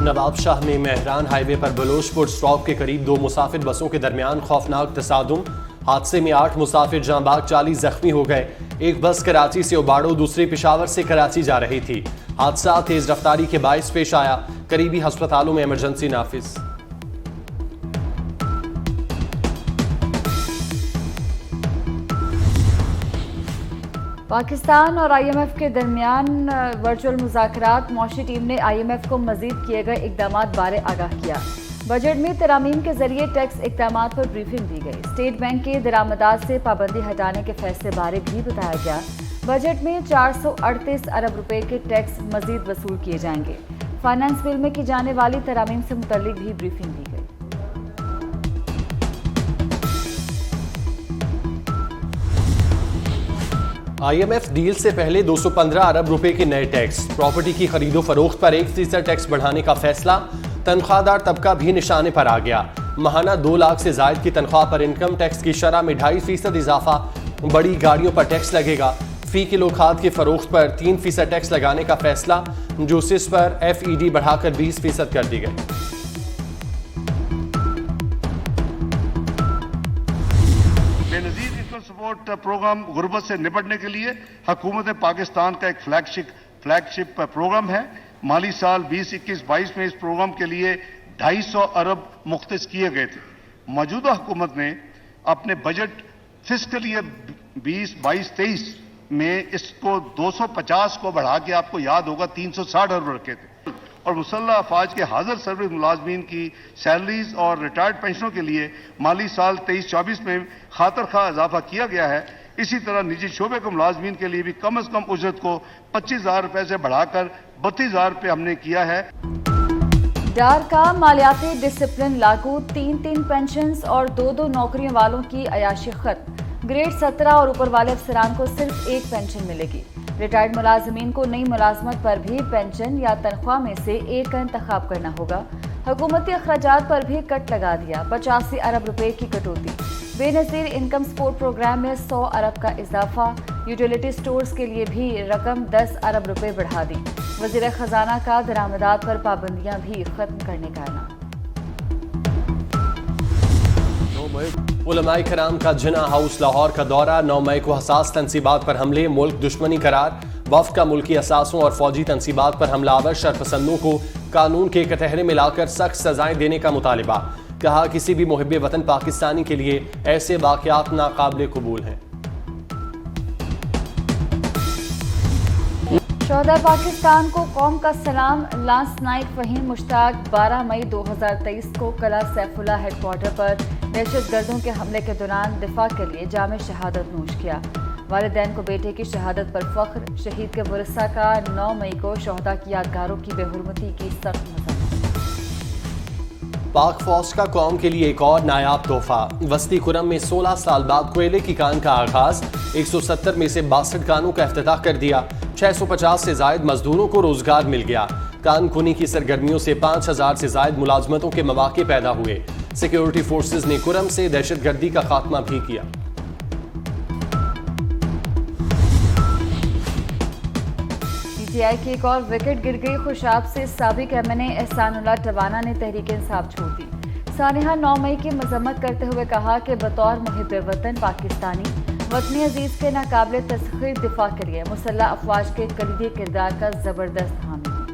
نواب شاہ میں مہران ہائی وے پر بلوچ پور سٹاپ کے قریب 2 مسافر بسوں کے درمیان خوفناک تصادم۔ حادثے میں 8 مسافر جاں بحق 40 زخمی ہو گئے۔ ایک بس کراچی سے اوباڑو، دوسری پشاور سے کراچی جا رہی تھی۔ حادثہ تیز رفتاری کے باعث پیش آیا۔ قریبی ہسپتالوں میں ایمرجنسی نافذ۔ پاکستان اور آئی ایم ایف کے درمیان ورچوئل مذاکرات۔ معاشی ٹیم نے آئی ایم ایف کو مزید کیے گئے اقدامات بارے آگاہ کیا۔ بجٹ میں ترامیم کے ذریعے ٹیکس اقدامات پر بریفنگ دی گئی۔ اسٹیٹ بینک کے درآمدات سے پابندی ہٹانے کے فیصلے بارے بھی بتایا گیا۔ بجٹ میں 438 ارب روپے کے ٹیکس مزید وصول کیے جائیں گے۔ فائنانس بل میں کی جانے والی ترامیم سے متعلق بھی بریفنگ دی گئی۔ آئی ایم ایف ڈیل سے پہلے 215 ارب روپے کے نئے ٹیکس۔ پراپرٹی کی خرید و فروخت پر 1% ٹیکس بڑھانے کا فیصلہ۔ تنخواہ دار طبقہ بھی نشانے پر آ گیا۔ ماہانہ 2 لاکھ سے زائد کی تنخواہ پر انکم ٹیکس کی شرح میں 2.5% اضافہ۔ بڑی گاڑیوں پر ٹیکس لگے گا۔ فی کلو کھاد کی فروخت پر 3% ٹیکس لگانے کا فیصلہ۔ جوسس پر FED بڑھا کر 20% کر دی گئی۔ سپورٹ پروگرام غربت سے نپٹنے کے لیے حکومت پاکستان کا ایک فلیگ شپ پروگرام ہے۔ مالی سال 2021-22 میں اس پروگرام کے لیے 250 ارب مختص کیے گئے تھے۔ موجودہ حکومت نے اپنے بجٹ فسکل ایئر 2022-23 میں اس کو 250 کو بڑھا کے آپ کو یاد ہوگا 360 ارب رکھے تھے، اور مسلح افواج کے حاضر سروس ملازمین کی سیلریز اور ریٹائرڈ پینشنوں کے لیے مالی سال 23-24 میں خاطر خواہ اضافہ کیا گیا ہے۔ اسی طرح نجی شعبے کے ملازمین کے لیے بھی کم از کم اجرت کو 25,000 روپے سے بڑھا کر 32,000 روپے ہم نے کیا ہے۔ ڈار کا مالیاتی ڈسپلن لاگو۔ 3 پینشنز اور 2 نوکریوں والوں کی عیاشی ختم۔ گریڈ 17 اور اوپر والے افسران کو صرف 1 پینشن ملے گی۔ ریٹائرڈ ملازمین کو نئی ملازمت پر بھی پینشن یا تنخواہ میں سے ایک کا انتخاب کرنا ہوگا۔ حکومتی اخراجات پر بھی کٹ لگا دیا۔ 85 ارب روپے کی کٹوتی۔ بے نظیر انکم سپورٹ پروگرام میں 100 ارب کا اضافہ۔ یوٹیلیٹی سٹورز کے لیے بھی رقم 10 ارب روپے بڑھا دی۔ وزیر خزانہ کا درآمدات پر پابندیاں بھی ختم کرنے کا اعلان۔ علماء کرام کا جناح ہاؤس لاہور کا دورہ۔ 9 مئی کو حساس تنصیبات پر حملے، ملک دشمنی قرار۔ وفد کا ملکی اثاثوں اور فوجی تنصیبات پر حملہ آور شرپسندوں کو قانون کے کٹہرے میں لا کر سخت سزائیں دینے کا مطالبہ۔ کہا کسی بھی محب وطن پاکستانی کے لیے ایسے واقعات ناقابل قبول ہیں۔ شہدائے پاکستان کو قوم کا سلام۔ لانس نائک فہیم مشتاق 12 مئی 2023 کو قلعہ سیف اللہ ہیڈ کوارٹر پر دہشت گردوں کے حملے کے دوران دفاع کے لیے جام شہادت نوش کیا۔ والدین کو بیٹے کی شہادت پر فخر۔ شہید کے ورثاء کا 9 مئی کو شہداء کی یادگاروں کی بے حرمتی کی سخت مذمت۔ پاک فوج کا قوم کے لیے ایک اور نایاب تحفہ۔ وسطی کرم میں 16 سال بعد کوئلے کی کان کا آغاز۔ 170 میں سے 62 کانوں کا افتتاح کر دیا۔ 650 سے زائد مزدوروں کو روزگار مل گیا۔ کان کنی کی سرگرمیوں سے 5000 سے زائد ملازمتوں کے مواقع پیدا ہوئے۔ سیکیورٹی فورسز نے کرم سے دہشت گردی کا خاتمہ بھی کیا۔ پی ٹی آئی کی ایک اور وکٹ گر گئی۔ خوشاب سے سابق ایم این اے احسان اللہ ٹوانا نے تحریک انصاف چھوڑ دی۔ سانحہ 9 مئی کی مذمت کرتے ہوئے کہا کہ بطور محب وطن پاکستانی وطنی عزیز کے ناقابل تسخیر دفاع کے لیے مسلح افواج کے کلیدی کردار کا زبردست حامی ہوں۔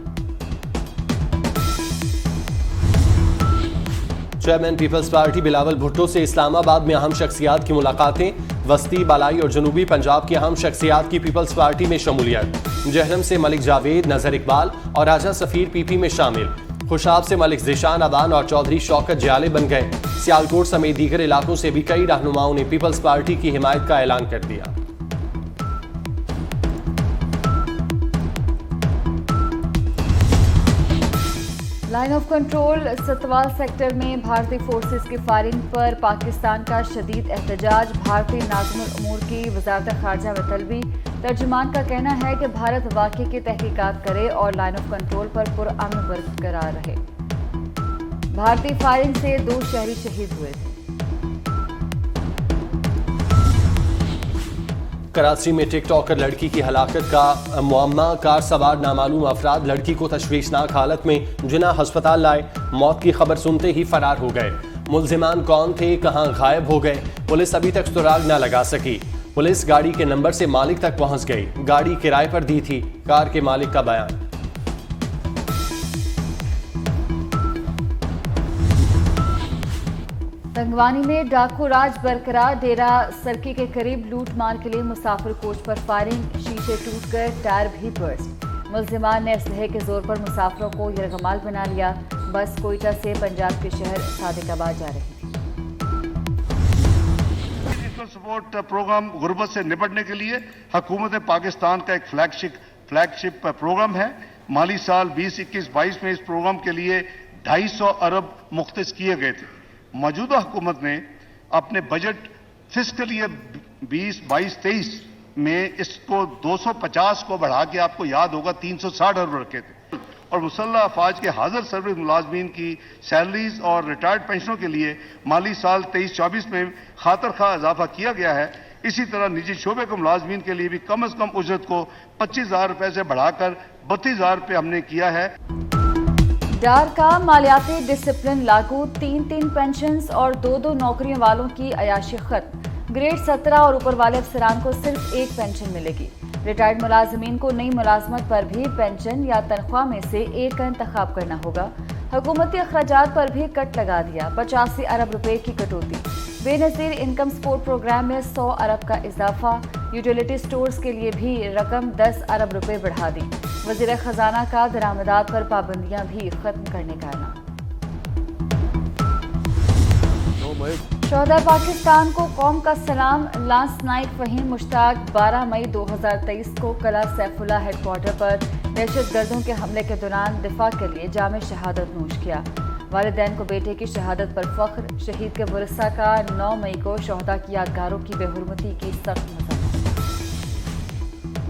چیئرمین پیپلز پارٹی بلاول بھٹو سے اسلام آباد میں اہم شخصیات کی ملاقاتیں۔ وسطی، بالائی اور جنوبی پنجاب کی اہم شخصیات کی پیپلز پارٹی میں شمولیت۔ جہلم سے ملک جاوید، نظر اقبال اور راجہ سفیر PP میں شامل۔ خوشاب سے ملک ذیشان عوان اور چودھری شوکت جیالے بن گئے۔ سیالکوٹ سمیت دیگر علاقوں سے بھی کئی رہنماؤں نے پیپلز پارٹی کی حمایت کا اعلان کر دیا۔ لائن آف کنٹرول ستوال سیکٹر میں بھارتی فورسز کی فائرنگ پر پاکستان کا شدید احتجاج۔ بھارتی ناظم الامور کی وزارت خارجہ میں طلبی۔ ترجمان کا کہنا ہے کہ بھارت واقعے کی تحقیقات کرے اور لائن آف کنٹرول پر پرامن برقرار رہے۔ بھارتی فائرنگ سے 2 شہری شہید ہوئے تھے۔ کراچی میں ٹک ٹاکر لڑکی کی ہلاکت کا معمہ، کار سوار نامعلوم افراد لڑکی کو تشویشناک حالت میں جناح ہسپتال لائے، موت کی خبر سنتے ہی فرار ہو گئے۔ ملزمان کون تھے، کہاں غائب ہو گئے، پولیس ابھی تک سراغ نہ لگا سکی۔ پولیس گاڑی کے نمبر سے مالک تک پہنچ گئی، گاڑی کرائے پر دی تھی، کار کے مالک کا بیان۔ تنگوانی میں ڈاکو راج برقرار، ڈیرہ سرکی کے قریب لوٹ مار کے لیے مسافر کوچ پر فائرنگ، شیشے ٹوٹ کر ٹائر بھی برسٹ۔ ملزمان نے اسلحے کے زور پر مسافروں کو یرغمال بنا لیا۔ بس کوئٹہ سے پنجاب کے شہر صادق آباد جا رہی تھی۔ سپورٹ پروگرام غربت سے نپٹنے کے لیے حکومت پاکستان کا ایک فلیگ شپ پروگرام ہے۔ مالی سال 2021-22 میں اس پروگرام کے لیے 250 ارب مختص کیے گئے تھے۔ موجودہ حکومت نے اپنے بجٹ فسکل ایئر 2022-23 میں اس کو 250 کو بڑھا کے آپ کو یاد ہوگا 360 ارب رکھے تھے، اور مسلح افواج کے حاضر سروس ملازمین کی سیلریز اور ریٹائرڈ پینشنوں کے لیے مالی سال 23-24 میں خاطر خواہ اضافہ کیا گیا ہے۔ اسی طرح نجی شعبے کے ملازمین کے لیے بھی کم از کم اجرت کو 25,000 روپے سے بڑھا کر 32,000 روپے ہم نے کیا ہے۔ ڈار کا مالیاتی ڈسپلن لاگو، 3 پینشنز اور 2 نوکریوں والوں کی عیاشی ختم۔ گریڈ 17 اور اوپر والے افسران کو صرف 1 پینشن ملے گی۔ ریٹائرڈ ملازمین کو نئی ملازمت پر بھی پینشن یا تنخواہ میں سے ایک کا انتخاب کرنا ہوگا۔ حکومتی اخراجات پر بھی کٹ لگا دیا، 85 ارب روپے کی کٹوتی۔ بے نظیر انکم سپورٹ پروگرام میں 100 ارب کا اضافہ، یوٹیلیٹی سٹورز کے لیے بھی رقم 10 ارب روپے بڑھا دی۔ وزیر خزانہ کا درآمدات پر پابندیاں بھی ختم کرنے کا اعلان۔ شہدائے پاکستان کو قوم کا سلام، لانس نائک فہیم مشتاق 12 مئی 2023 کو قلعہ سیف اللہ ہیڈ کوارٹر پر دہشت گردوں کے حملے کے دوران دفاع کے لیے جام شہادت نوش کیا۔ والدین کو بیٹے کی شہادت پر فخر، شہید کے ورثاء کا 9 مئی کو شہداء کی یادگاروں کی بے حرمتی کی سخت مذمت۔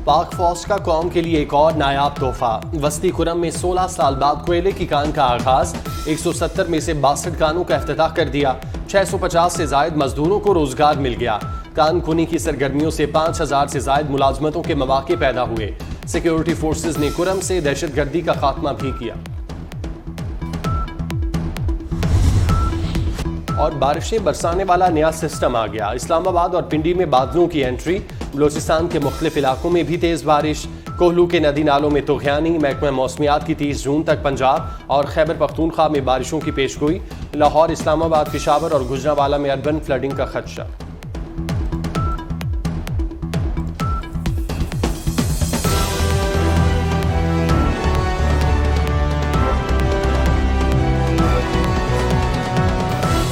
پاک فوج کا قوم کے لیے ایک اور نایاب تحفہ، وسطی خرم میں 16 سال بعد کوئلے کی کان کا آغاز، 170 میں سے 62 کانوں کا افتتاح کر دیا، 650 سے زائد مزدوروں کو روزگار مل گیا۔ کان کنی کی سرگرمیوں سے 5000 سے زائد ملازمتوں کے مواقع پیدا ہوئے۔ سیکیورٹی فورسز نے کرم سے دہشت گردی کا خاتمہ بھی کیا۔ اور بارشیں برسانے والا نیا سسٹم آ گیا، اسلام آباد اور پنڈی میں بادلوں کی انٹری، بلوچستان کے مختلف علاقوں میں بھی تیز بارش، کوہلو کے ندی نالوں میں طغیانی، محکمہ موسمیات کی 30 جون تک پنجاب اور خیبر پختونخوا میں بارشوں کی پیشگوئی، لاہور، اسلام آباد، پشاور اور گجرانوالہ میں اربن فلڈنگ کا خدشہ۔